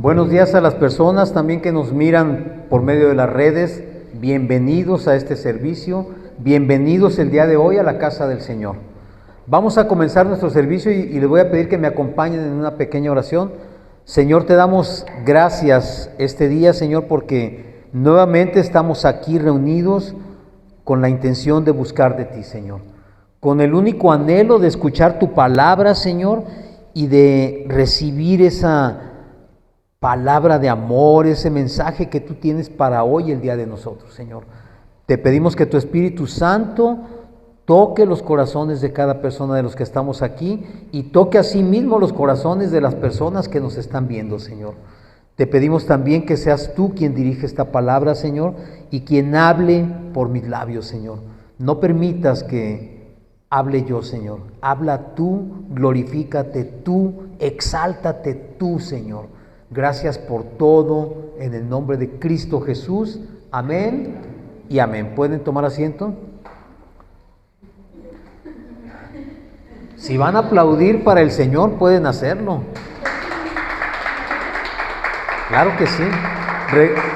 Buenos días a las personas también que nos miran por medio de las redes. Bienvenidos a este servicio. Bienvenidos el día de hoy a la casa del Señor. Vamos a comenzar nuestro servicio y les voy a pedir que me acompañen en una pequeña oración. Señor, te damos gracias este día, Señor, porque nuevamente estamos aquí reunidos con la intención de buscar de ti, Señor. Con el único anhelo de escuchar tu palabra, Señor, y de recibir esa palabra de amor, ese mensaje que tú tienes para hoy, el día de nosotros, Señor. Te pedimos que tu Espíritu Santo toque los corazones de cada persona de los que estamos aquí y toque asimismo los corazones de las personas que nos están viendo, Señor. Te pedimos también que seas tú quien dirige esta palabra, Señor, y quien hable por mis labios, Señor. No permitas que hable yo, Señor. Habla tú, glorifícate tú, exáltate tú, Señor. Gracias por todo, en el nombre de Cristo Jesús. Amén y amén. ¿Pueden tomar asiento? Si van a aplaudir para el Señor, pueden hacerlo. Claro que sí.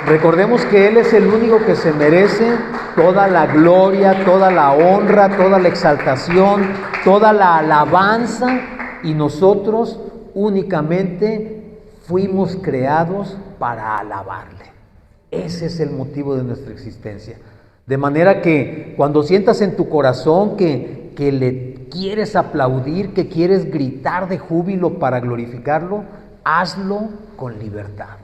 Recordemos que Él es el único que se merece toda la gloria, toda la honra, toda la exaltación, toda la alabanza, y nosotros únicamente fuimos creados para alabarle. Ese es el motivo de nuestra existencia. De manera que cuando sientas en tu corazón que le quieres aplaudir, que quieres gritar de júbilo para glorificarlo, hazlo con libertad.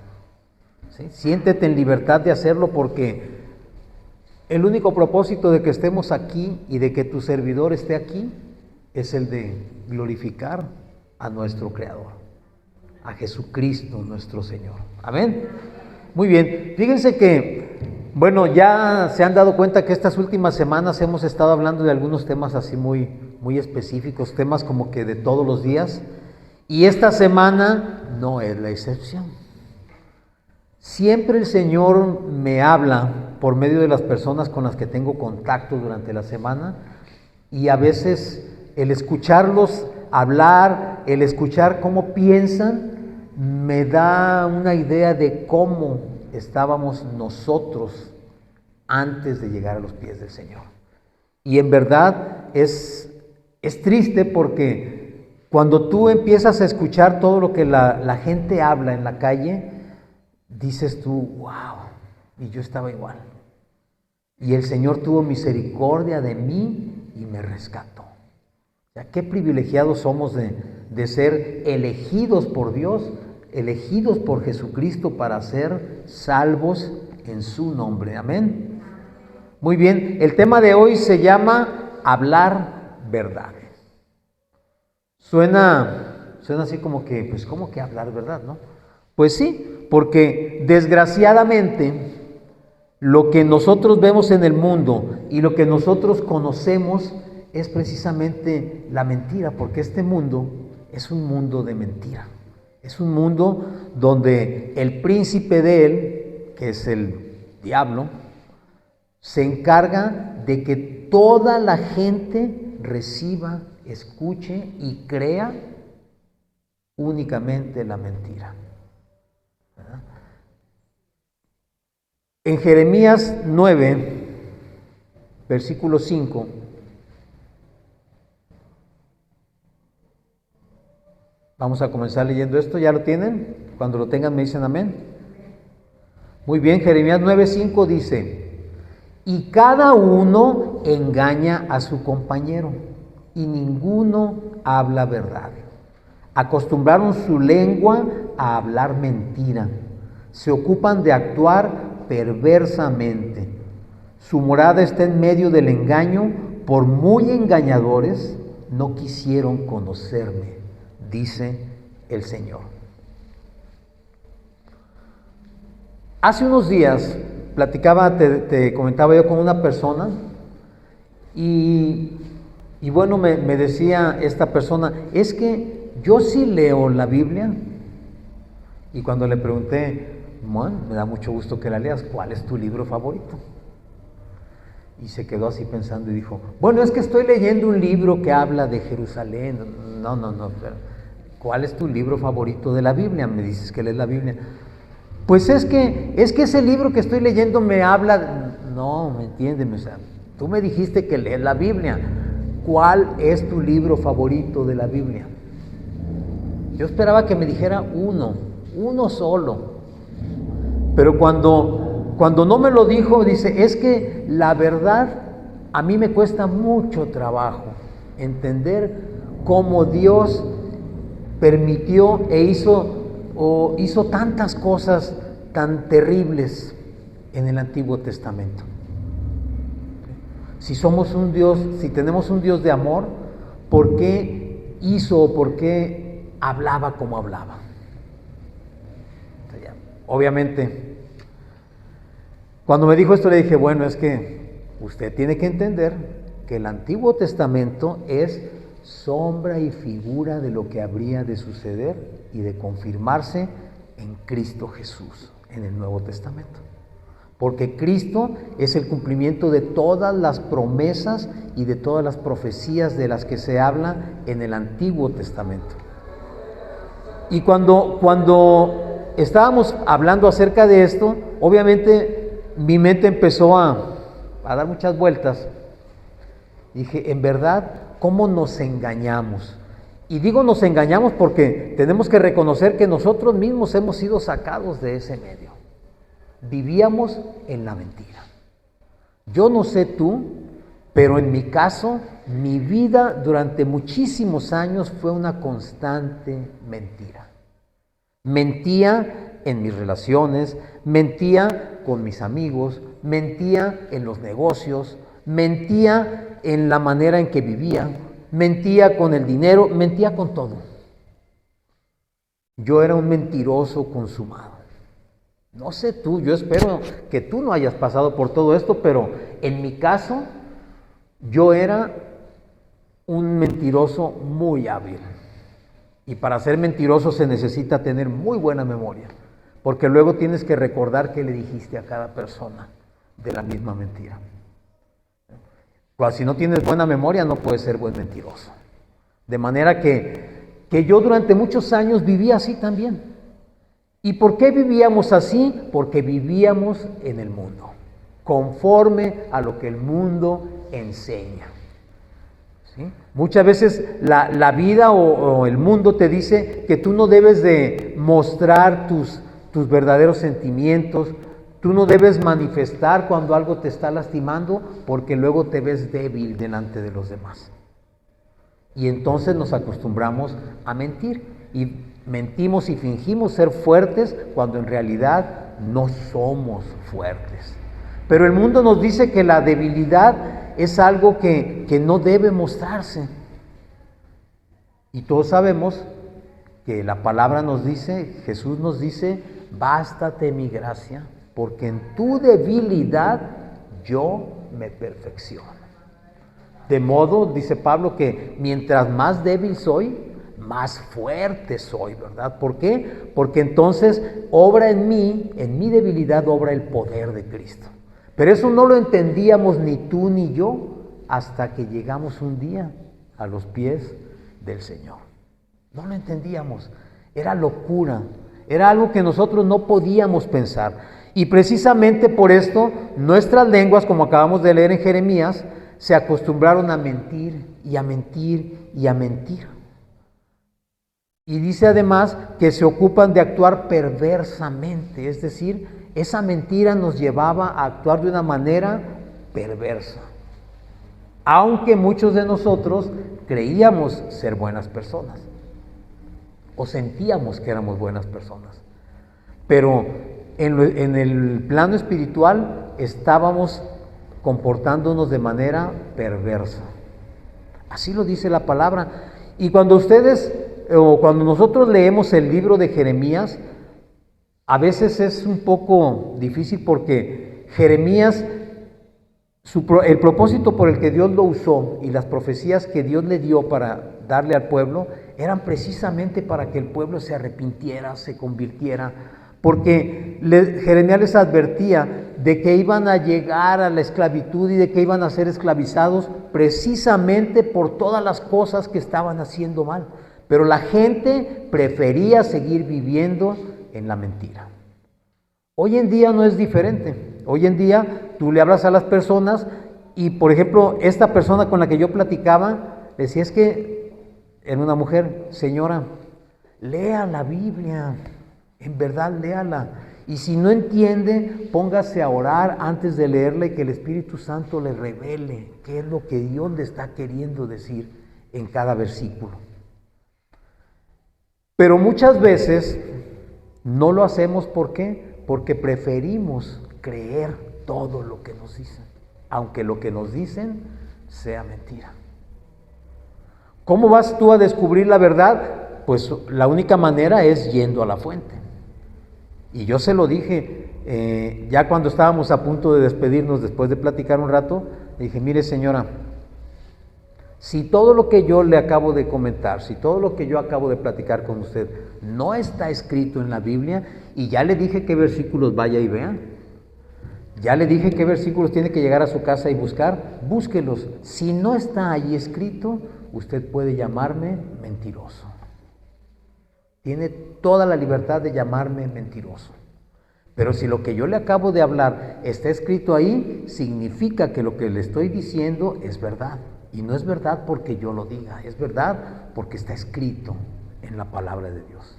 ¿Sí? Siéntete en libertad de hacerlo, porque el único propósito de que estemos aquí y de que tu servidor esté aquí es el de glorificar a nuestro Creador, a Jesucristo nuestro Señor. Amén. Muy bien, fíjense que, bueno, ya se han dado cuenta que estas últimas semanas hemos estado hablando de algunos temas así muy específicos, temas como que de todos los días, y esta semana no es la excepción. Siempre el Señor me habla por medio de las personas con las que tengo contacto durante la semana, y a veces el escucharlos hablar, el escuchar cómo piensan, me da una idea de cómo estábamos nosotros antes de llegar a los pies del Señor. Y en verdad es triste, porque cuando tú empiezas a escuchar todo lo que la gente habla en la calle, dices tú, wow, y yo estaba igual. Y el Señor tuvo misericordia de mí y me rescató. O sea, qué privilegiados somos de ser elegidos por Dios, elegidos por Jesucristo para ser salvos en su nombre. Amén. Muy bien, el tema de hoy se llama hablar verdad. Suena así como que, pues, ¿cómo que hablar verdad, no? Pues sí, porque desgraciadamente lo que nosotros vemos en el mundo y lo que nosotros conocemos es precisamente la mentira, porque este mundo es un mundo de mentira. Es un mundo donde el príncipe de él, que es el diablo, se encarga de que toda la gente reciba, escuche y crea únicamente la mentira. ¿Verdad? En Jeremías 9, versículo 5, vamos a comenzar leyendo esto. ¿Ya lo tienen? Cuando lo tengan me dicen amén. Muy bien, Jeremías 9:5 dice: y cada uno engaña a su compañero, y ninguno habla verdad. Acostumbraron su lengua a hablar mentira. Se ocupan de actuar perversamente. Su morada está en medio del engaño. Por muy engañadores, no quisieron conocerme, dice el Señor. Hace unos días platicaba, te comentaba yo con una persona, y bueno, me decía esta persona, es que yo sí leo la Biblia. Y cuando le pregunté, bueno, me da mucho gusto que la leas, ¿cuál es tu libro favorito? Y se quedó así pensando y dijo, bueno, es que estoy leyendo un libro que habla de Jerusalén. No, ¿Cuál es tu libro favorito de la Biblia? Me dices que lees la Biblia. Pues es que ese libro que estoy leyendo me habla... No, ¿me entiendes? O sea, tú me dijiste que lees la Biblia. ¿Cuál es tu libro favorito de la Biblia? Yo esperaba que me dijera uno solo. Pero cuando no me lo dijo, dice, es que la verdad a mí me cuesta mucho trabajo entender cómo Dios permitió e hizo tantas cosas tan terribles en el Antiguo Testamento. Si somos un Dios, si tenemos un Dios de amor, ¿por qué hizo o por qué hablaba como hablaba? Obviamente, cuando me dijo esto le dije, bueno, es que usted tiene que entender que el Antiguo Testamento es sombra y figura de lo que habría de suceder y de confirmarse en Cristo Jesús, en el Nuevo Testamento. Porque Cristo es el cumplimiento de todas las promesas y de todas las profecías de las que se habla en el Antiguo Testamento. Y cuando estábamos hablando acerca de esto, obviamente mi mente empezó a dar muchas vueltas. Dije, en verdad, ¿cómo nos engañamos? Y digo nos engañamos porque tenemos que reconocer que nosotros mismos hemos sido sacados de ese medio. Vivíamos en la mentira. Yo no sé tú, pero en mi caso, mi vida durante muchísimos años fue una constante mentira. Mentía en mis relaciones, mentía con mis amigos, mentía en los negocios, mentía en la manera en que vivía, mentía con el dinero, mentía con todo. Yo era un mentiroso consumado. No sé tú, yo espero que tú no hayas pasado por todo esto, pero en mi caso, yo era un mentiroso muy hábil. Y para ser mentiroso se necesita tener muy buena memoria, porque luego tienes que recordar qué le dijiste a cada persona de la misma mentira. Pues si no tienes buena memoria, no puedes ser buen mentiroso. De manera que yo durante muchos años vivía así también. ¿Y por qué vivíamos así? Porque vivíamos en el mundo, conforme a lo que el mundo enseña. ¿Sí? Muchas veces la vida o el mundo te dice que tú no debes de mostrar tus verdaderos sentimientos, tú no debes manifestar cuando algo te está lastimando, porque luego te ves débil delante de los demás. Y entonces nos acostumbramos a mentir y mentimos y fingimos ser fuertes cuando en realidad no somos fuertes. Pero el mundo nos dice que la debilidad es algo que no debe mostrarse. Y todos sabemos que la palabra nos dice, Jesús nos dice, bástate mi gracia, porque en tu debilidad yo me perfecciono. De modo, dice Pablo, que mientras más débil soy, más fuerte soy, ¿verdad? ¿Por qué? Porque entonces obra en mi debilidad obra el poder de Cristo. Pero eso no lo entendíamos ni tú ni yo hasta que llegamos un día a los pies del Señor. No lo entendíamos, era locura, era algo que nosotros no podíamos pensar. Y precisamente por esto nuestras lenguas, como acabamos de leer en Jeremías, se acostumbraron a mentir y a mentir y a mentir. Y dice además que se ocupan de actuar perversamente, es decir, esa mentira nos llevaba a actuar de una manera perversa. Aunque muchos de nosotros creíamos ser buenas personas, o sentíamos que éramos buenas personas, pero en el plano espiritual estábamos comportándonos de manera perversa. Así lo dice la palabra. Y cuando nosotros leemos el libro de Jeremías, a veces es un poco difícil porque Jeremías, el propósito por el que Dios lo usó y las profecías que Dios le dio para darle al pueblo, eran precisamente para que el pueblo se arrepintiera, se convirtiera, porque Jeremías les advertía de que iban a llegar a la esclavitud y de que iban a ser esclavizados precisamente por todas las cosas que estaban haciendo mal. Pero la gente prefería seguir viviendo en la mentira. Hoy en día no es diferente. Hoy en día tú le hablas a las personas y, por ejemplo, esta persona con la que yo platicaba, decía, es que era una mujer, señora, lea la Biblia, en verdad léala. Y si no entiende, póngase a orar antes de leerla y que el Espíritu Santo le revele qué es lo que Dios le está queriendo decir en cada versículo. Pero muchas veces no lo hacemos, ¿por qué? Porque preferimos creer todo lo que nos dicen, aunque lo que nos dicen sea mentira. ¿Cómo vas tú a descubrir la verdad? Pues la única manera es yendo a la fuente. Y yo se lo dije, ya cuando estábamos a punto de despedirnos, después de platicar un rato, le dije, mire señora, si todo lo que yo le acabo de comentar, si todo lo que yo acabo de platicar con usted no está escrito en la Biblia, y ya le dije qué versículos vaya y vea, ya le dije qué versículos tiene que llegar a su casa y buscar, búsquelos. Si no está ahí escrito, usted puede llamarme mentiroso. Tiene toda la libertad de llamarme mentiroso. Pero si lo que yo le acabo de hablar está escrito ahí, significa que lo que le estoy diciendo es verdad. Y no es verdad porque yo lo diga, es verdad porque está escrito en la palabra de Dios.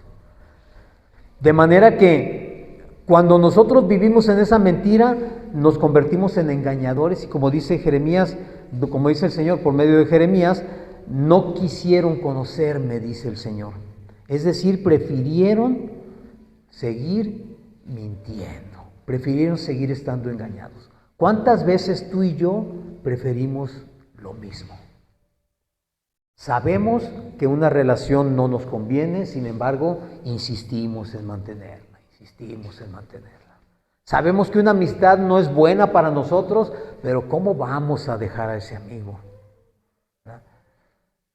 De manera que cuando nosotros vivimos en esa mentira, nos convertimos en engañadores y como dice Jeremías, como dice el Señor por medio de Jeremías, no quisieron conocerme, dice el Señor. Es decir, prefirieron seguir mintiendo, prefirieron seguir estando engañados. ¿Cuántas veces tú y yo preferimos lo mismo? Sabemos que una relación no nos conviene, sin embargo, insistimos en mantenerla, insistimos en mantenerla. Sabemos que una amistad no es buena para nosotros, pero ¿cómo vamos a dejar a ese amigo? ¿Verdad?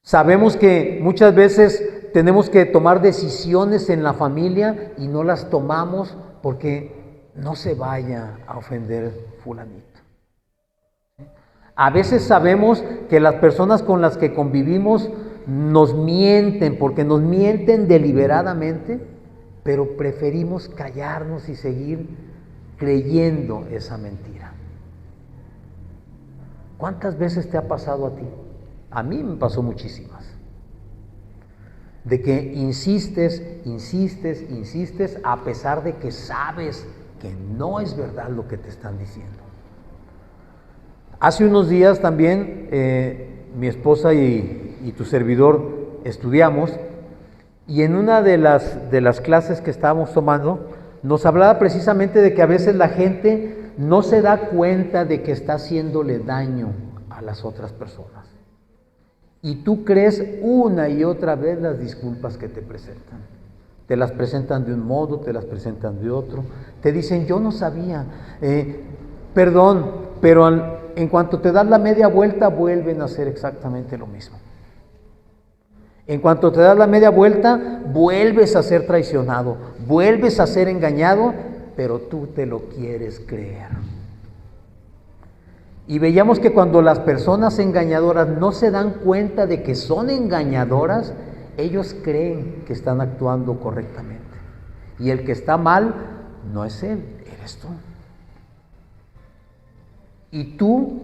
Sabemos que muchas veces tenemos que tomar decisiones en la familia y no las tomamos porque no se vaya a ofender fulanito. A veces sabemos que las personas con las que convivimos nos mienten, porque nos mienten deliberadamente, pero preferimos callarnos y seguir creyendo esa mentira. ¿Cuántas veces te ha pasado a ti? A mí me pasó muchísimas. De que insistes, a pesar de que sabes que no es verdad lo que te están diciendo. Hace unos días también mi esposa y tu servidor estudiamos y en una de las clases que estábamos tomando nos hablaba precisamente de que a veces la gente no se da cuenta de que está haciéndole daño a las otras personas. Y tú crees una y otra vez las disculpas que te presentan. Te las presentan de un modo, te las presentan de otro. Te dicen, yo no sabía, perdón, pero en cuanto te das la media vuelta, vuelven a hacer exactamente lo mismo. En cuanto te das la media vuelta, vuelves a ser traicionado, vuelves a ser engañado, pero tú te lo quieres creer. Y veíamos que cuando las personas engañadoras no se dan cuenta de que son engañadoras, ellos creen que están actuando correctamente. Y el que está mal no es él, eres tú. Y tú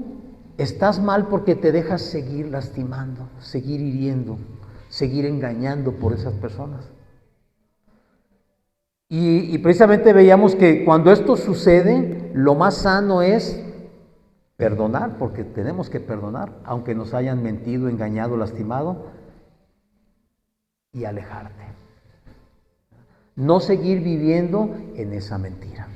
estás mal porque te dejas seguir lastimando, seguir hiriendo, seguir engañando por esas personas. Y precisamente veíamos que cuando esto sucede, lo más sano es perdonar, porque tenemos que perdonar, aunque nos hayan mentido, engañado, lastimado, y alejarte. No seguir viviendo en esa mentira.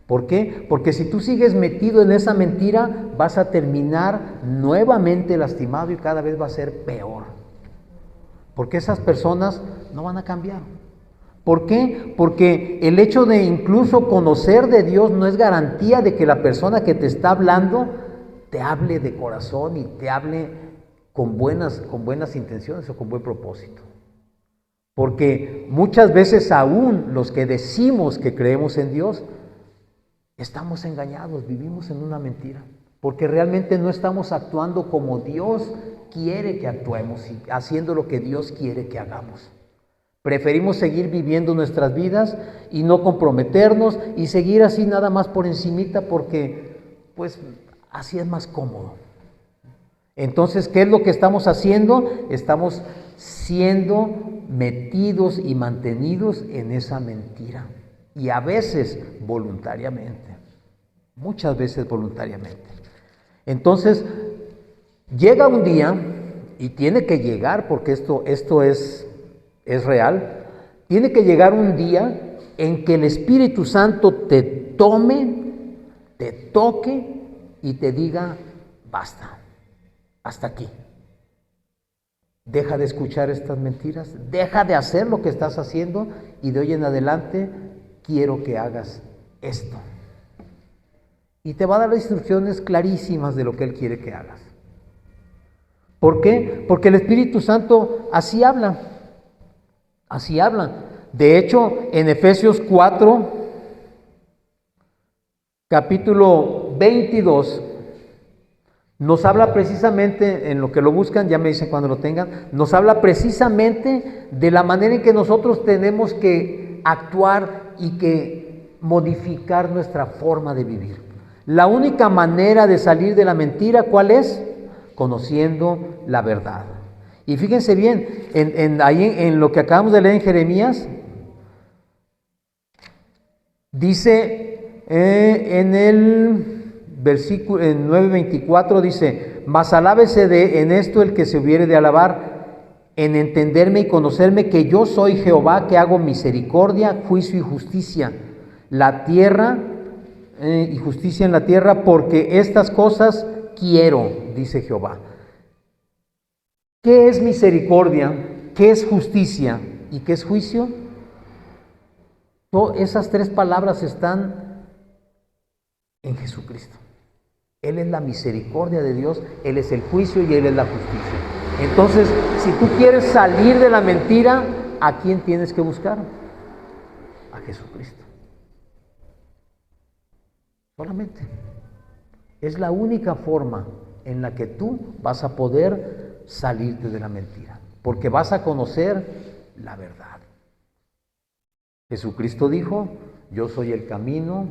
¿Por qué? Porque si tú sigues metido en esa mentira, vas a terminar nuevamente lastimado y cada vez va a ser peor. Porque esas personas no van a cambiar. ¿Por qué? Porque el hecho de incluso conocer de Dios no es garantía de que la persona que te está hablando te hable de corazón y te hable con buenas intenciones o con buen propósito. Porque muchas veces aún los que decimos que creemos en Dios, estamos engañados, vivimos en una mentira. porque realmente no estamos actuando como Dios quiere que actuemos y haciendo lo que Dios quiere que hagamos. Preferimos seguir viviendo nuestras vidas y no comprometernos y seguir así nada más por encimita porque pues así es más cómodo. Entonces, ¿qué es lo que estamos haciendo? Estamos siendo metidos y mantenidos en esa mentira. Y a veces voluntariamente, muchas veces voluntariamente. Entonces, llega un día, y tiene que llegar, porque esto es real, tiene que llegar un día en que el Espíritu Santo te tome, te toque y te diga, basta, hasta aquí. Deja de escuchar estas mentiras, deja de hacer lo que estás haciendo y de hoy en adelante quiero que hagas esto. Y te va a dar instrucciones clarísimas de lo que Él quiere que hagas. ¿Por qué? Porque el Espíritu Santo así habla. Así habla. De hecho, en Efesios 4, capítulo 22, nos habla precisamente, en lo que lo buscan, ya me dicen cuando lo tengan, nos habla precisamente de la manera en que nosotros tenemos que actuar y que modificar nuestra forma de vivir. La única manera de salir de la mentira, ¿cuál es? Conociendo la verdad. Y fíjense bien, ahí en lo que acabamos de leer en Jeremías, dice en el versículo en 9:24, dice, mas alábese en esto el que se hubiere de alabar, en entenderme y conocerme que yo soy Jehová, que hago misericordia, juicio y justicia, la tierra y justicia en la tierra, porque estas cosas quiero, dice Jehová. ¿Qué es misericordia? ¿Qué es justicia? ¿Y qué es juicio? Esas tres palabras están en Jesucristo. Él es la misericordia de Dios, Él es el juicio y Él es la justicia. Entonces, si tú quieres salir de la mentira, ¿a quién tienes que buscar? A Jesucristo. Solamente. Es la única forma en la que tú vas a poder salirte de la mentira, porque vas a conocer la verdad. Jesucristo dijo, yo soy el camino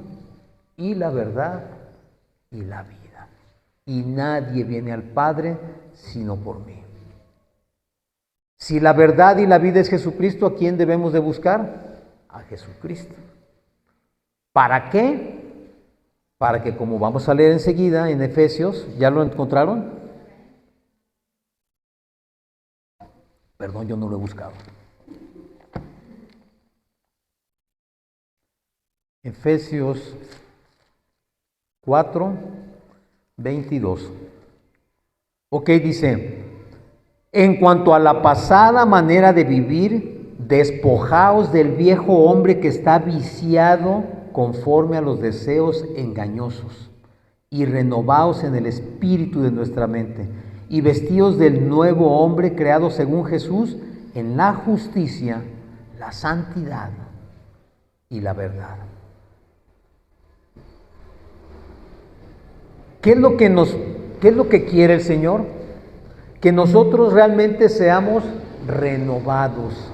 y la verdad y la vida, y nadie viene al Padre sino por mí. Si la verdad y la vida es Jesucristo, ¿a quién debemos de buscar? A Jesucristo. ¿Para qué? Para que, como vamos a leer enseguida en Efesios, ¿ya lo encontraron? Perdón, yo no lo he buscado. Efesios 4:22. Ok, dice, en cuanto a la pasada manera de vivir, despojaos del viejo hombre que está viciado conforme a los deseos engañosos, y renovaos en el espíritu de nuestra mente, y vestíos del nuevo hombre creado según Jesús en la justicia, la santidad y la verdad. ¿Qué es lo que quiere el Señor? Que nosotros realmente seamos renovados,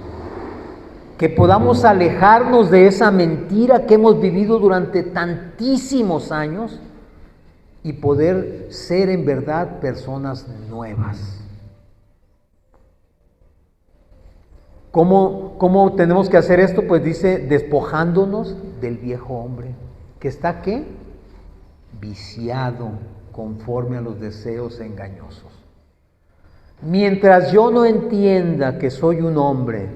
que podamos alejarnos de esa mentira que hemos vivido durante tantísimos años y poder ser en verdad personas nuevas. ¿Cómo tenemos que hacer esto? Pues dice, despojándonos del viejo hombre, que está ¿qué? Viciado conforme a los deseos engañosos. Mientras yo no entienda que soy un hombre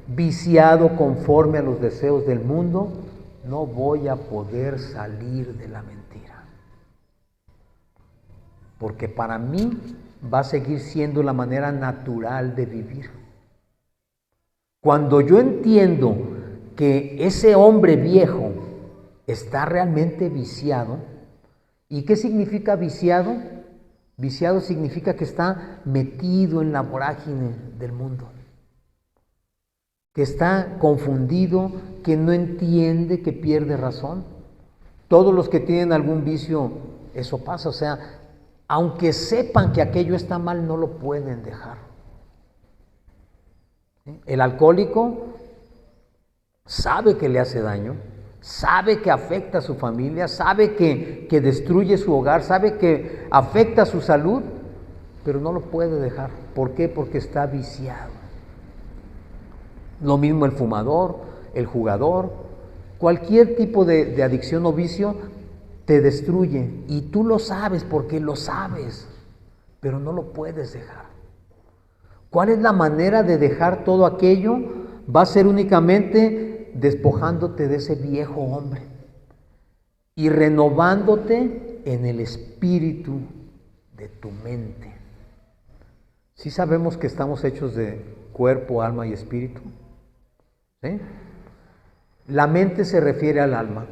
viciado conforme a los deseos del mundo, no voy a poder salir de la mentira. Porque para mí va a seguir siendo la manera natural de vivir. Cuando yo entiendo que ese hombre viejo está realmente viciado, ¿y qué significa viciado? Viciado significa que está metido en la vorágine del mundo, que está confundido, que no entiende, que pierde razón. Todos los que tienen algún vicio eso pasa. O sea, aunque sepan que aquello está mal, no lo pueden dejar. ¿Sí? El alcohólico sabe que le hace daño, sabe que afecta a su familia, sabe que destruye su hogar, sabe que afecta a su salud, pero no lo puede dejar. ¿Por qué? Porque está viciado. Lo mismo el fumador, el jugador, cualquier tipo de adicción o vicio te destruye. Y tú lo sabes porque lo sabes, pero no lo puedes dejar. ¿Cuál es la manera de dejar todo aquello? Va a ser únicamente despojándote de ese viejo hombre y renovándote en el espíritu de tu mente. ¿Sí sabemos que estamos hechos de cuerpo, alma y espíritu? ¿Sí? La mente se refiere al alma.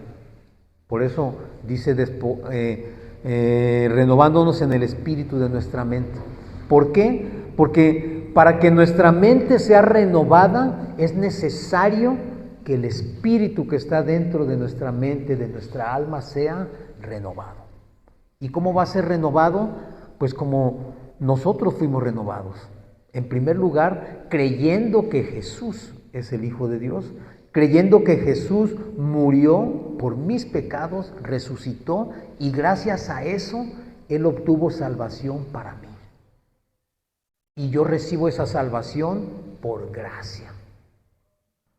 Por eso dice renovándonos en el espíritu de nuestra mente. ¿Por qué? Porque para que nuestra mente sea renovada es necesario que el espíritu que está dentro de nuestra mente, de nuestra alma, sea renovado. ¿Y cómo va a ser renovado? Pues como nosotros fuimos renovados. En primer lugar, creyendo que Jesús es el Hijo de Dios, creyendo que Jesús murió por mis pecados, resucitó y gracias a eso Él obtuvo salvación para mí. Y yo recibo esa salvación por gracia.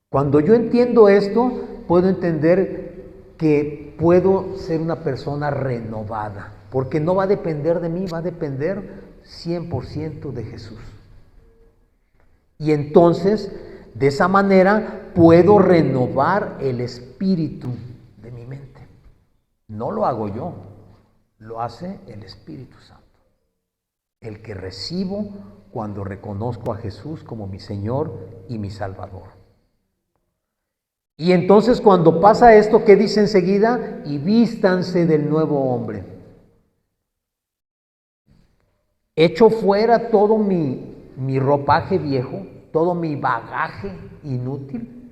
Cuando yo entiendo esto, puedo entender que puedo ser una persona renovada, porque no va a depender de mí, va a depender 100% de Jesús. Y entonces, de esa manera, puedo renovar el espíritu de mi mente. No lo hago yo, lo hace el Espíritu Santo. El que recibo cuando reconozco a Jesús como mi Señor y mi Salvador. Y entonces cuando pasa esto, ¿qué dice enseguida? Y vístanse del nuevo hombre. Echo fuera todo mi ropaje viejo, todo mi bagaje inútil.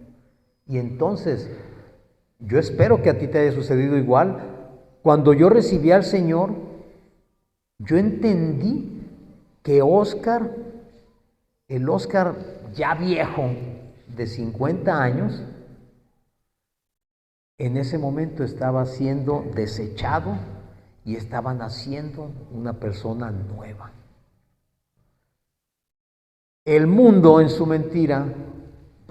Y entonces, yo espero que a ti te haya sucedido igual. Cuando yo recibí al Señor, yo entendí que el Oscar ya viejo de 50 años, en ese momento estaba siendo desechado y estaba naciendo una persona nueva. El mundo en su mentira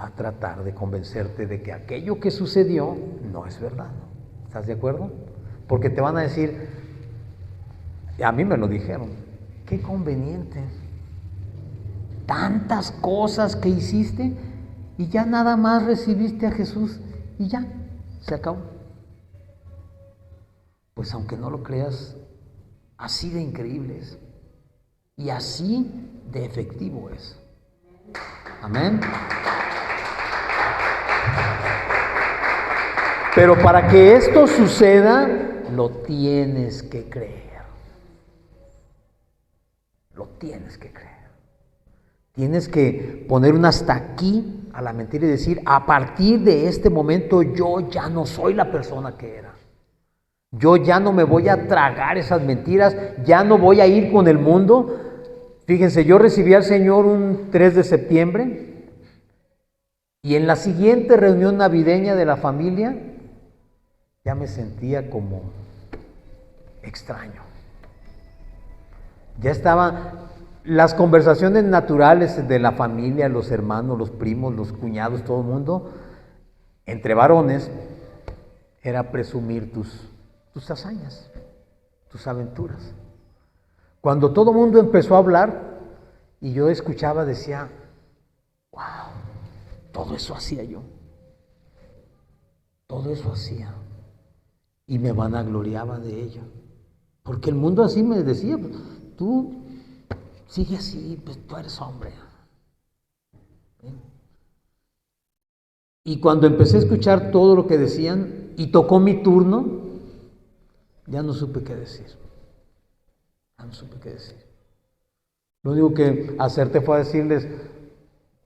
va a tratar de convencerte de que aquello que sucedió no es verdad. ¿Estás de acuerdo? Porque te van a decir, a mí me lo dijeron, qué conveniente, tantas cosas que hiciste y ya nada más recibiste a Jesús y ya, se acabó. Pues aunque no lo creas, así de increíble es y así de efectivo es. Amén. Pero para que esto suceda, lo tienes que creer. Lo tienes que creer. Tienes que poner un hasta aquí a la mentira y decir, a partir de este momento yo ya no soy la persona que era. Yo ya no me voy a tragar esas mentiras, ya no voy a ir con el mundo. Fíjense, yo recibí al Señor un 3 de septiembre y en la siguiente reunión navideña de la familia ya me sentía como extraño. Ya estaban las conversaciones naturales de la familia, los hermanos, los primos, los cuñados, todo el mundo, entre varones, era presumir tus hazañas, tus aventuras. Cuando todo el mundo empezó a hablar y yo escuchaba, decía, wow, todo eso hacía yo. Todo eso hacía. Y me vanagloriaba de ello. Porque el mundo así me decía, tú sigue así, pues tú eres hombre. ¿Sí? Y cuando empecé a escuchar todo lo que decían y tocó mi turno, ya no supe qué decir. Ya no supe qué decir. Lo único que acerté fue a decirles,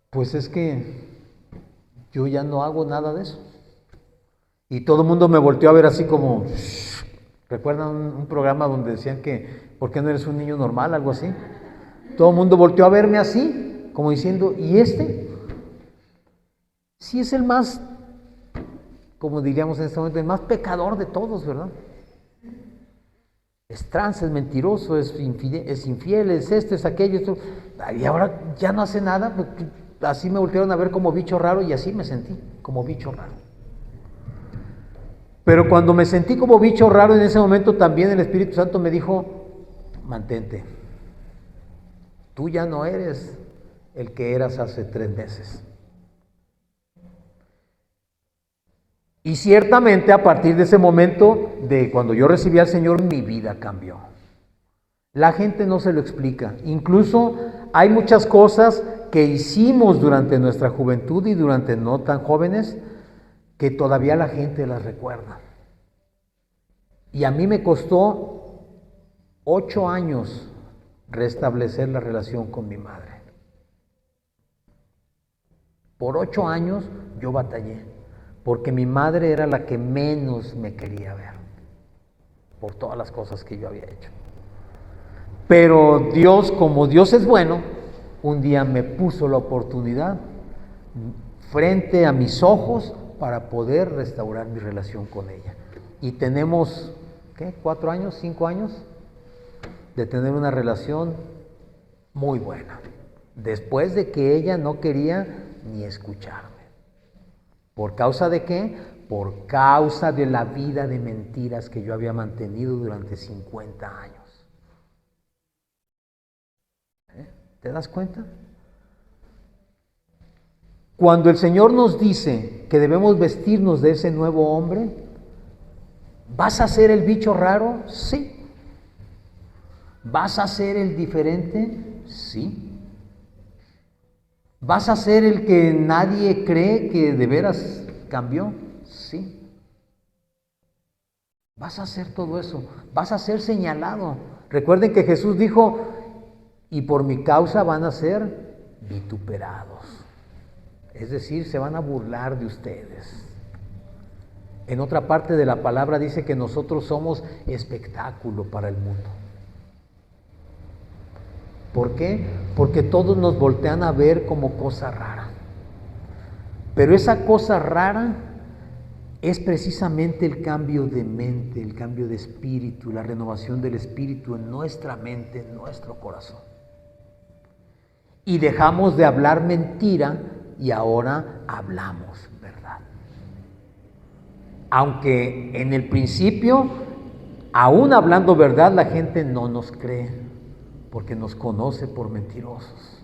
pues es que yo ya no hago nada de eso. Y todo el mundo me volteó a ver así como, ¿Recuerdan un programa donde decían que, ¿por qué no eres un niño normal? Algo así. Todo el mundo volteó a verme así, como diciendo, ¿y este? Sí es el más, como diríamos en este momento, el más pecador de todos, ¿verdad? Es trans, es mentiroso, es infiel, es esto, es aquello, esto. Y ahora ya no hace nada, pues, así me voltearon a ver como bicho raro y así me sentí, como bicho raro. Pero cuando me sentí como bicho raro en ese momento también el Espíritu Santo me dijo, mantente, tú ya no eres el que eras hace 3 meses. Y ciertamente a partir de ese momento, de cuando yo recibí al Señor, mi vida cambió. La gente no se lo explica. Incluso hay muchas cosas que hicimos durante nuestra juventud y durante no tan jóvenes que todavía la gente las recuerda. Y a mí me costó 8 años restablecer la relación con mi madre. Por 8 años yo batallé, porque mi madre era la que menos me quería ver, por todas las cosas que yo había hecho. Pero Dios, como Dios es bueno, un día me puso la oportunidad frente a mis ojos para poder restaurar mi relación con ella. Y tenemos, ¿qué? 4 años, 5 años de tener una relación muy buena. Después de que ella no quería ni escucharme. ¿Por causa de qué? Por causa de la vida de mentiras que yo había mantenido durante 50 años. ¿Te das cuenta? Cuando el Señor nos dice que debemos vestirnos de ese nuevo hombre, ¿vas a ser el bicho raro? Sí. ¿Vas a ser el diferente? Sí. ¿Vas a ser el que nadie cree que de veras cambió? Sí. Vas a hacer todo eso. Vas a ser señalado. Recuerden que Jesús dijo, y por mi causa van a ser vituperados. Es decir, se van a burlar de ustedes. En otra parte de la palabra dice que nosotros somos espectáculo para el mundo. ¿Por qué? Porque todos nos voltean a ver como cosa rara. Pero esa cosa rara es precisamente el cambio de mente, el cambio de espíritu, la renovación del espíritu en nuestra mente, en nuestro corazón. Y dejamos de hablar mentira y ahora hablamos verdad. Aunque en el principio, aún hablando verdad, la gente no nos cree, porque nos conoce por mentirosos.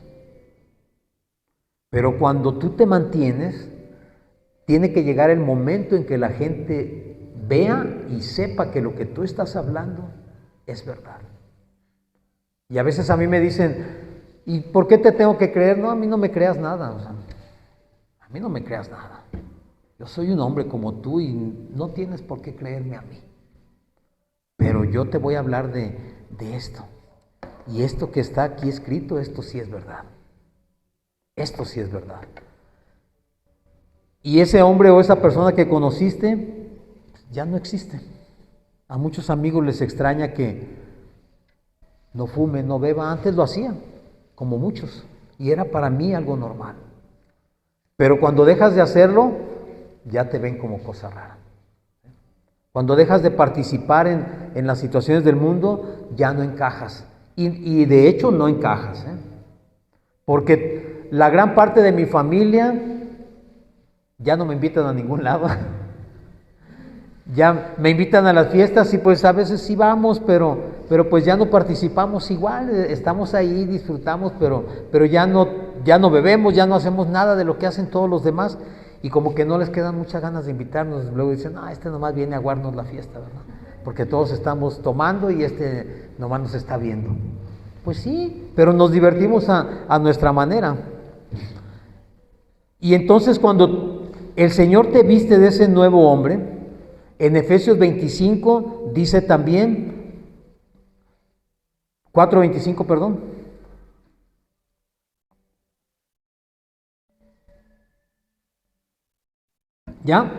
Pero cuando tú te mantienes, tiene que llegar el momento en que la gente vea y sepa que lo que tú estás hablando es verdad. Y a veces a mí me dicen, ¿y por qué te tengo que creer? No, a mí no me creas nada. O sea, a mí no me creas nada. Yo soy un hombre como tú y no tienes por qué creerme a mí. Pero yo te voy a hablar de esto. Y esto que está aquí escrito, esto sí es verdad. Esto sí es verdad. Y ese hombre o esa persona que conociste ya no existe. A muchos amigos les extraña que no fume, no beba. Antes lo hacían, como muchos. Y era para mí algo normal. Pero cuando dejas de hacerlo, ya te ven como cosa rara. Cuando dejas de participar en las situaciones del mundo, ya no encajas. Y de hecho no encajas. Porque la gran parte de mi familia ya no me invitan a ningún lado. Ya me invitan a las fiestas y pues a veces sí vamos, pero pues ya no participamos igual. Estamos ahí, disfrutamos, pero ya no bebemos, ya no hacemos nada de lo que hacen todos los demás. Y como que no les quedan muchas ganas de invitarnos. Luego dicen, este nomás viene a aguarnos la fiesta, ¿verdad? Porque todos estamos tomando y este nomás nos está viendo. Pues sí, pero nos divertimos a nuestra manera. Y entonces cuando el Señor te viste de ese nuevo hombre, en Efesios 25 dice también, 4:25, perdón. ¿Ya?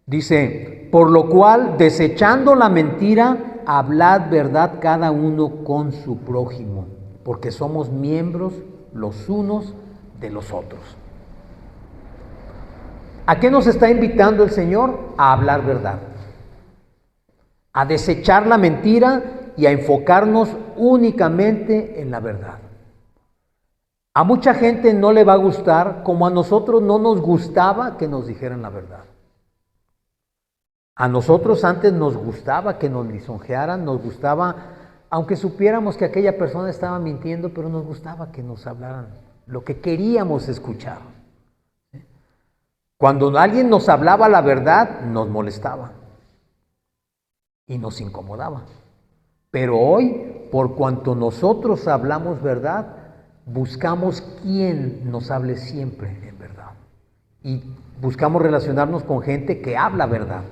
Dice, por lo cual, desechando la mentira, hablad verdad cada uno con su prójimo, porque somos miembros los unos de los otros. ¿A qué nos está invitando el Señor? A hablar verdad, a desechar la mentira y a enfocarnos únicamente en la verdad. A mucha gente no le va a gustar, como a nosotros no nos gustaba que nos dijeran la verdad. A nosotros antes nos gustaba que nos lisonjearan, nos gustaba, aunque supiéramos que aquella persona estaba mintiendo, pero nos gustaba que nos hablaran lo que queríamos escuchar. Cuando alguien nos hablaba la verdad, nos molestaba y nos incomodaba. Pero hoy, por cuanto nosotros hablamos verdad, buscamos quien nos hable siempre en verdad. Y buscamos relacionarnos con gente que habla verdad,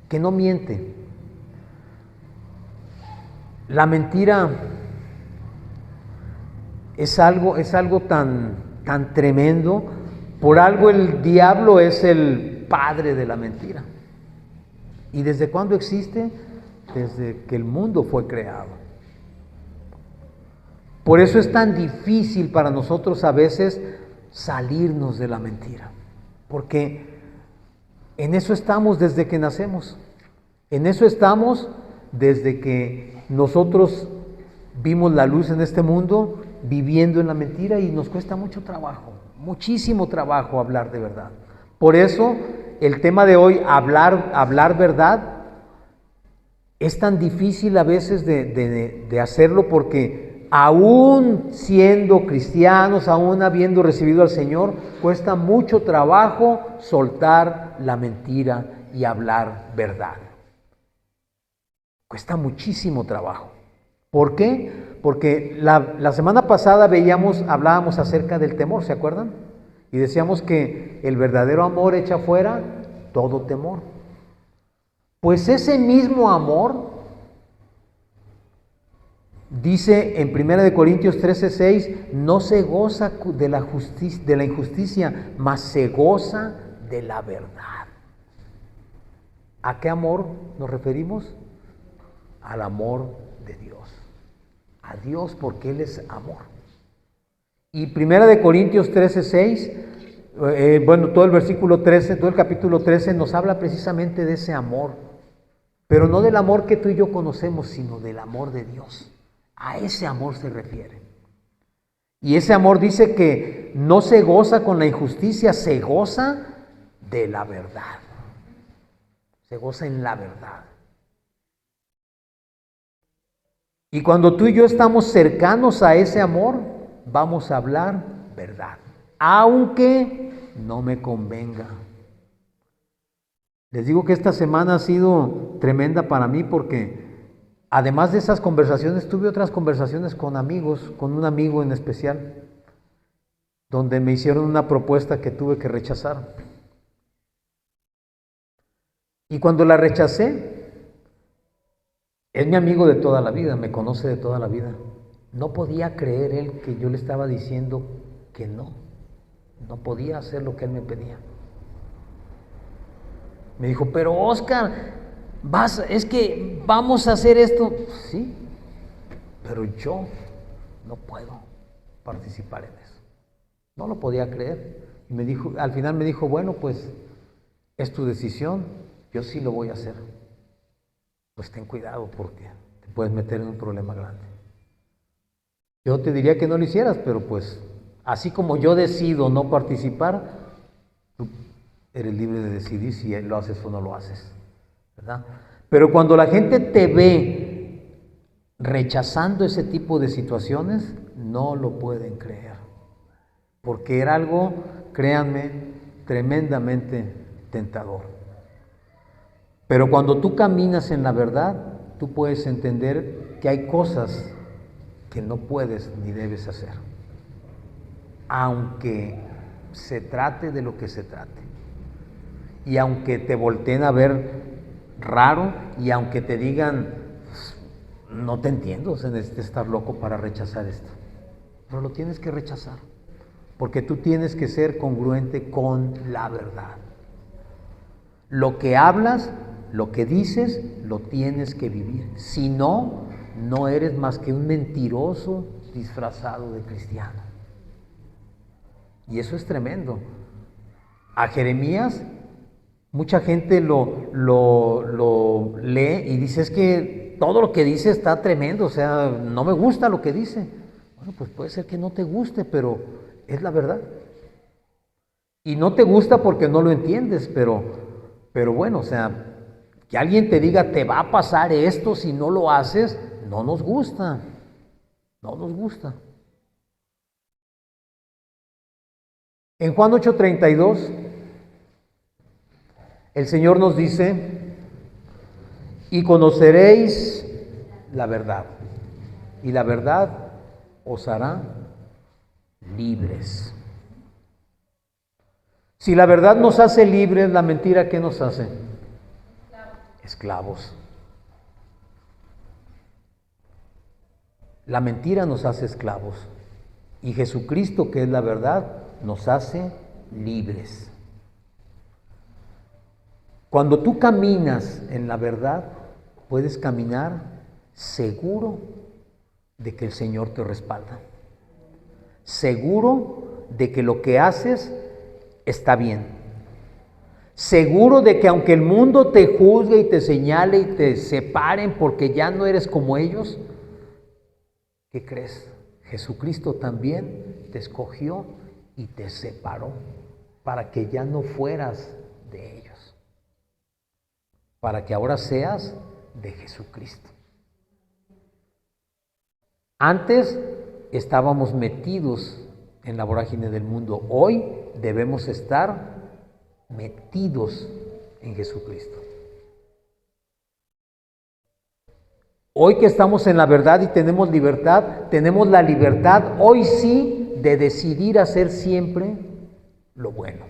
que no miente. La mentira es algo tan tremendo. Por algo el diablo es el padre de la mentira. ¿Y desde cuándo existe? Desde que el mundo fue creado. Por eso es tan difícil para nosotros a veces salirnos de la mentira, porque en eso estamos desde que nacemos, en eso estamos desde que nosotros vimos la luz en este mundo, viviendo en la mentira, y nos cuesta mucho trabajo, muchísimo trabajo hablar de verdad. Por eso el tema de hoy, hablar verdad, es tan difícil a veces de hacerlo, porque aún siendo cristianos, aún habiendo recibido al Señor, cuesta mucho trabajo soltar la mentira y hablar verdad. Cuesta muchísimo trabajo. ¿Por qué? Porque la semana pasada hablábamos acerca del temor, ¿se acuerdan? Y decíamos que el verdadero amor echa fuera todo temor. Pues ese mismo amor, dice en 1 Corintios 13:6, no se goza de la injusticia, mas se goza de la verdad. ¿A qué amor nos referimos? Al amor de Dios. A Dios, porque Él es amor. Y 1 Corintios 13:6, todo el versículo 13, todo el capítulo 13 nos habla precisamente de ese amor, pero no del amor que tú y yo conocemos, sino del amor de Dios. A ese amor se refiere. Y ese amor dice que no se goza con la injusticia, se goza de la verdad. Se goza en la verdad. Y cuando tú y yo estamos cercanos a ese amor, vamos a hablar verdad, aunque no me convenga. Les digo que esta semana ha sido tremenda para mí, porque además de esas conversaciones, tuve otras conversaciones con amigos, con un amigo en especial, donde me hicieron una propuesta que tuve que rechazar. Y cuando la rechacé, es mi amigo de toda la vida, me conoce de toda la vida. No podía creer él que yo le estaba diciendo que no podía hacer lo que él me pedía. Me dijo, pero Oscar, es que vamos a hacer esto. Sí, pero yo no puedo participar en eso. No lo podía creer. Y me dijo, al final me dijo, bueno, pues es tu decisión, yo sí lo voy a hacer. Pues ten cuidado, porque te puedes meter en un problema grande. Yo te diría que no lo hicieras, pero pues así como yo decido no participar, tú eres libre de decidir si lo haces o no lo haces, ¿verdad? Pero cuando la gente te ve rechazando ese tipo de situaciones, no lo pueden creer, porque era algo, créanme, tremendamente tentador. Pero cuando tú caminas en la verdad, tú puedes entender que hay cosas que no puedes ni debes hacer, aunque se trate de lo que se trate, y aunque te volteen a ver raro, y aunque te digan, no te entiendo, se necesita estar loco para rechazar esto, pero lo tienes que rechazar, porque tú tienes que ser congruente con la verdad. Lo que hablas, lo que dices, lo tienes que vivir. Si no, no eres más que un mentiroso disfrazado de cristiano. Y eso es tremendo. A Jeremías, mucha gente lo lee y dice, es que todo lo que dice está tremendo, o sea, no me gusta lo que dice. Bueno, pues puede ser que no te guste, pero es la verdad. Y no te gusta porque no lo entiendes, pero bueno, o sea, que alguien te diga, te va a pasar esto si no lo haces, no nos gusta, no nos gusta. En Juan 8:32, el Señor nos dice, y conoceréis la verdad, y la verdad os hará libres. Si la verdad nos hace libres, la mentira, ¿qué nos hace? Esclavos. La mentira nos hace esclavos. Y Jesucristo, que es la verdad, nos hace libres. Cuando tú caminas en la verdad, puedes caminar seguro de que el Señor te respalda. Seguro de que lo que haces está bien. Seguro de que aunque el mundo te juzgue y te señale y te separen porque ya no eres como ellos, ¿qué crees? Jesucristo también te escogió y te separó para que ya no fueras de ellos, para que ahora seas de Jesucristo. Antes estábamos metidos en la vorágine del mundo, hoy debemos estar metidos en Jesucristo. Hoy que estamos en la verdad y tenemos libertad, tenemos la libertad hoy sí de decidir hacer siempre lo bueno.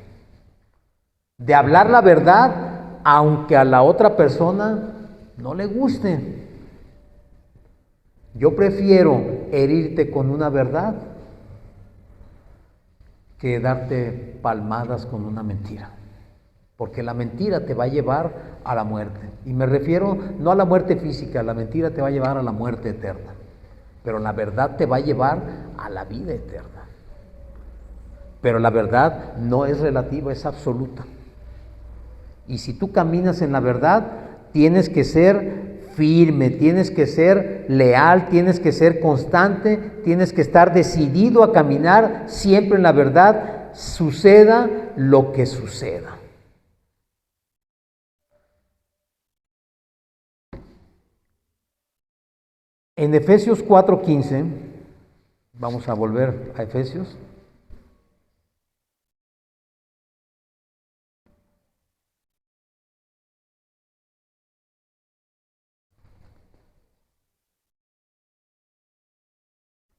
De hablar la verdad aunque a la otra persona no le guste. Yo prefiero herirte con una verdad que darte palmadas con una mentira. Porque la mentira te va a llevar a la muerte. Y me refiero no a la muerte física, la mentira te va a llevar a la muerte eterna. Pero la verdad te va a llevar a la vida eterna. Pero la verdad no es relativa, es absoluta. Y si tú caminas en la verdad, tienes que ser firme, tienes que ser leal, tienes que ser constante, tienes que estar decidido a caminar siempre en la verdad, suceda lo que suceda. En Efesios 4:15, vamos a volver a Efesios.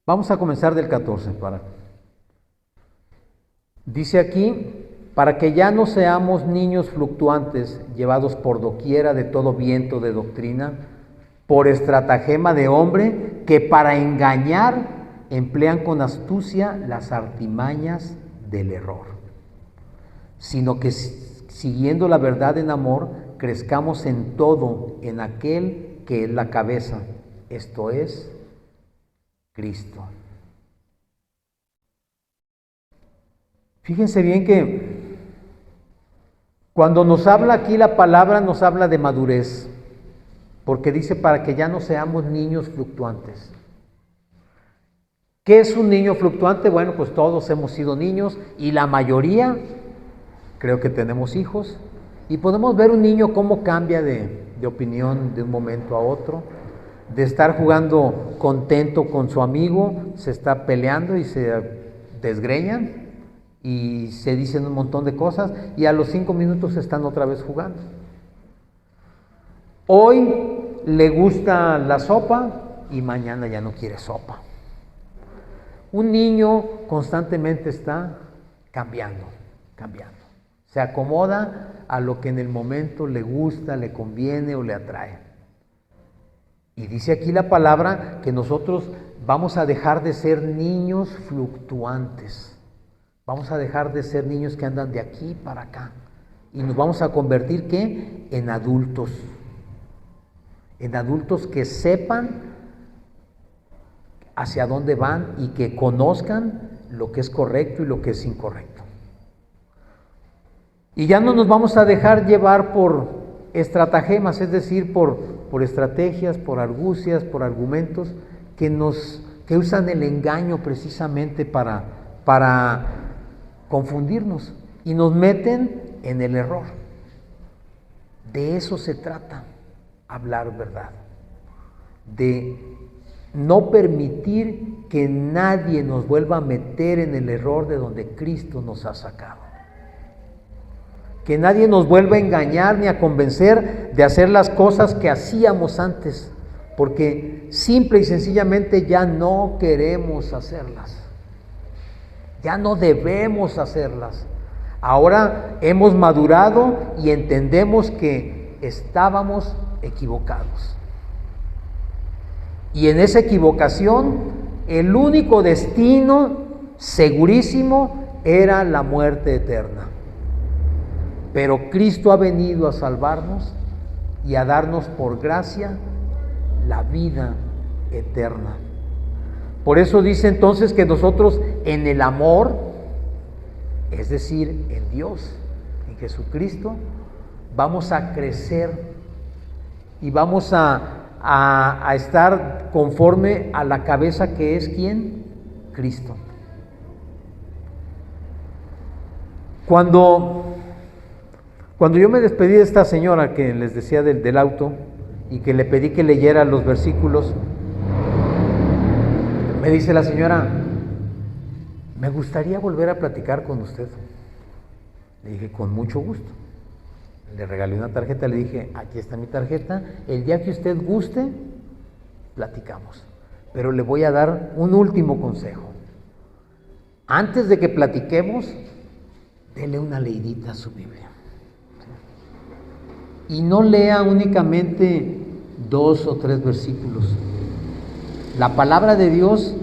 Vamos a comenzar del 14 para. Dice aquí, para que ya no seamos niños fluctuantes, llevados por doquiera de todo viento de doctrina, por estratagema de hombre, que para engañar emplean con astucia las artimañas del error, sino que siguiendo la verdad en amor, crezcamos en todo en aquel que es la cabeza, esto es Cristo. Fíjense bien que cuando nos habla aquí la palabra, nos habla de madurez, porque dice para que ya no seamos niños fluctuantes. ¿Qué es un niño fluctuante? Bueno, pues todos hemos sido niños y la mayoría creo que tenemos hijos y podemos ver un niño cómo cambia de opinión de un momento a otro, de estar jugando contento con su amigo, se está peleando y se desgreñan y se dicen un montón de cosas y a los 5 minutos están otra vez jugando. Hoy le gusta la sopa y mañana ya no quiere sopa. Un niño constantemente está cambiando. Se acomoda a lo que en el momento le gusta, le conviene o le atrae. Y dice aquí la palabra que nosotros vamos a dejar de ser niños fluctuantes. Vamos a dejar de ser niños que andan de aquí para acá. y nos vamos a convertir ¿qué? En adultos que sepan hacia dónde van y que conozcan lo que es correcto y lo que es incorrecto. Y ya no nos vamos a dejar llevar por estratagemas, es decir, por estrategias, por argucias, por argumentos que usan el engaño precisamente para confundirnos y nos meten en el error. De eso se trata, hablar verdad, de no permitir que nadie nos vuelva a meter en el error de donde Cristo nos ha sacado. Que nadie nos vuelva a engañar ni a convencer de hacer las cosas que hacíamos antes, porque simple y sencillamente ya no queremos hacerlas. Ya no debemos hacerlas. Ahora hemos madurado y entendemos que estábamos equivocados. Y en esa equivocación, el único destino segurísimo era la muerte eterna. Pero Cristo ha venido a salvarnos y a darnos por gracia la vida eterna. Por eso dice entonces que nosotros en el amor, es decir, en Dios, en Jesucristo, vamos a crecer y vamos a estar conforme a la cabeza que es ¿quién? Cristo. Cuando yo me despedí de esta señora que les decía del auto y que le pedí que leyera los versículos, me dice la señora, me gustaría volver a platicar con usted. Le dije, con mucho gusto. Le regalé una tarjeta, le dije, aquí está mi tarjeta, el día que usted guste, platicamos. Pero le voy a dar un último consejo. Antes de que platiquemos, dele una leidita a su Biblia. Y no lea únicamente 2 o 3 versículos. La palabra de Dios,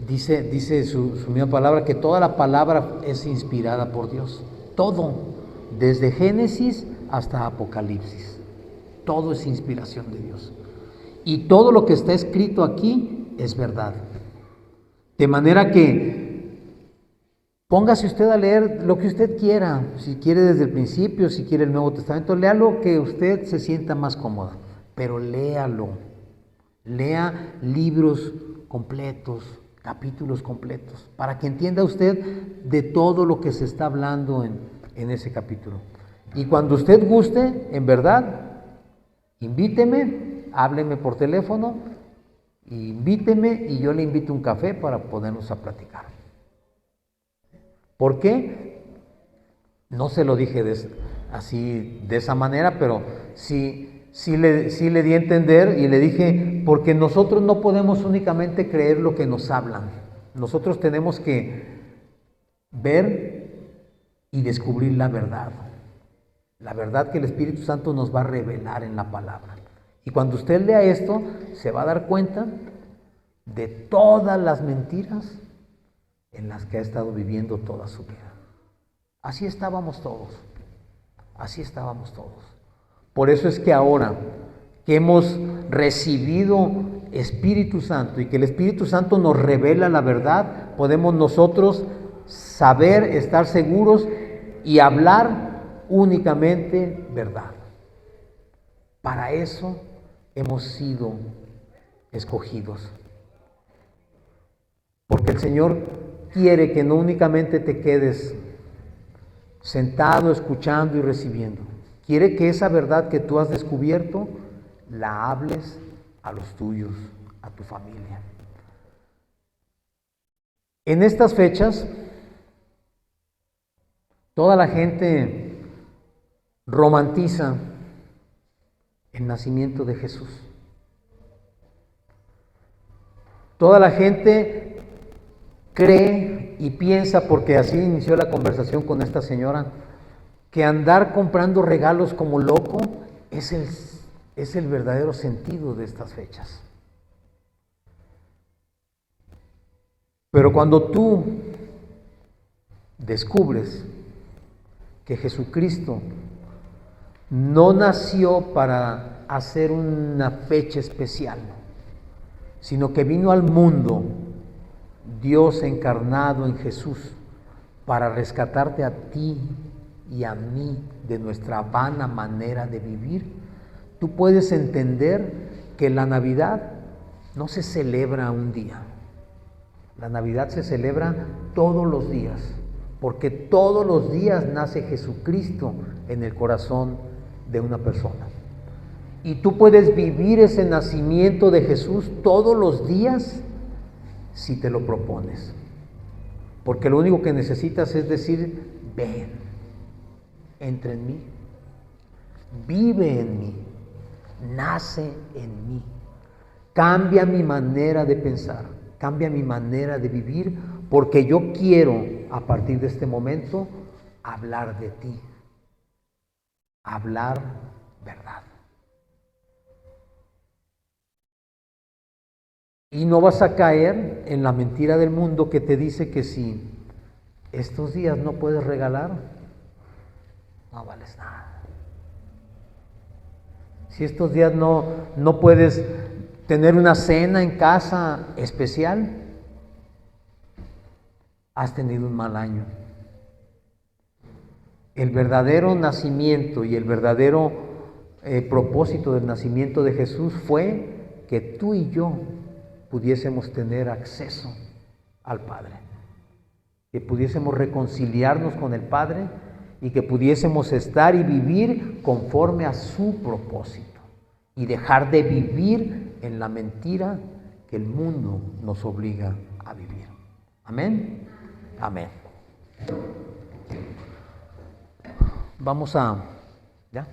dice su misma palabra, que toda la palabra es inspirada por Dios. Todo, desde Génesis hasta Apocalipsis. Todo es inspiración de Dios. Y todo lo que está escrito aquí es verdad. De manera que póngase usted a leer lo que usted quiera, si quiere desde el principio, si quiere el Nuevo Testamento, lea lo que usted se sienta más cómoda, pero léalo, lea libros completos, capítulos completos, para que entienda usted de todo lo que se está hablando en ese capítulo. Y cuando usted guste, en verdad, invíteme, hábleme por teléfono, invíteme y yo le invito un café para ponernos a platicar. ¿Por qué? No se lo dije así de esa manera, pero sí le di a entender y le dije, porque nosotros no podemos únicamente creer lo que nos hablan. Nosotros tenemos que ver y descubrir la verdad que el Espíritu Santo nos va a revelar en la palabra. Y cuando usted lea esto, se va a dar cuenta de todas las mentiras en las que ha estado viviendo toda su vida. Así estábamos todos. Por eso es que ahora que hemos recibido Espíritu Santo y que el Espíritu Santo nos revela la verdad, podemos nosotros saber, estar seguros y hablar únicamente verdad. Para eso hemos sido escogidos. Porque el Señor quiere que no únicamente te quedes sentado, escuchando y recibiendo. Quiere que esa verdad que tú has descubierto, la hables a los tuyos, a tu familia. En estas fechas, toda la gente romantiza el nacimiento de Jesús. Toda la gente cree y piensa, porque así inició la conversación con esta señora, que andar comprando regalos como loco es el verdadero sentido de estas fechas. Pero cuando tú descubres que Jesucristo no nació para hacer una fecha especial, sino que vino al mundo, Dios encarnado en Jesús, para rescatarte a ti y a mí de nuestra vana manera de vivir. Tú puedes entender que la Navidad no se celebra un día. La Navidad se celebra todos los días, porque todos los días nace Jesucristo en el corazón de una persona. Y tú puedes vivir ese nacimiento de Jesús todos los días si te lo propones. Porque lo único que necesitas es decir, ven, entra en mí, vive en mí, nace en mí, cambia mi manera de pensar, cambia mi manera de vivir, porque yo quiero, a partir de este momento, hablar de ti, hablar verdad. Y no vas a caer en la mentira del mundo que te dice que si estos días no puedes regalar, no vales nada. Si estos días no puedes tener una cena en casa especial, has tenido un mal año. El verdadero nacimiento y el verdadero propósito del nacimiento de Jesús fue que tú y yo pudiésemos tener acceso al Padre, que pudiésemos reconciliarnos con el Padre y que pudiésemos estar y vivir conforme a su propósito y dejar de vivir en la mentira que el mundo nos obliga a vivir. Amén. Amén. Vamos a... ¿Ya?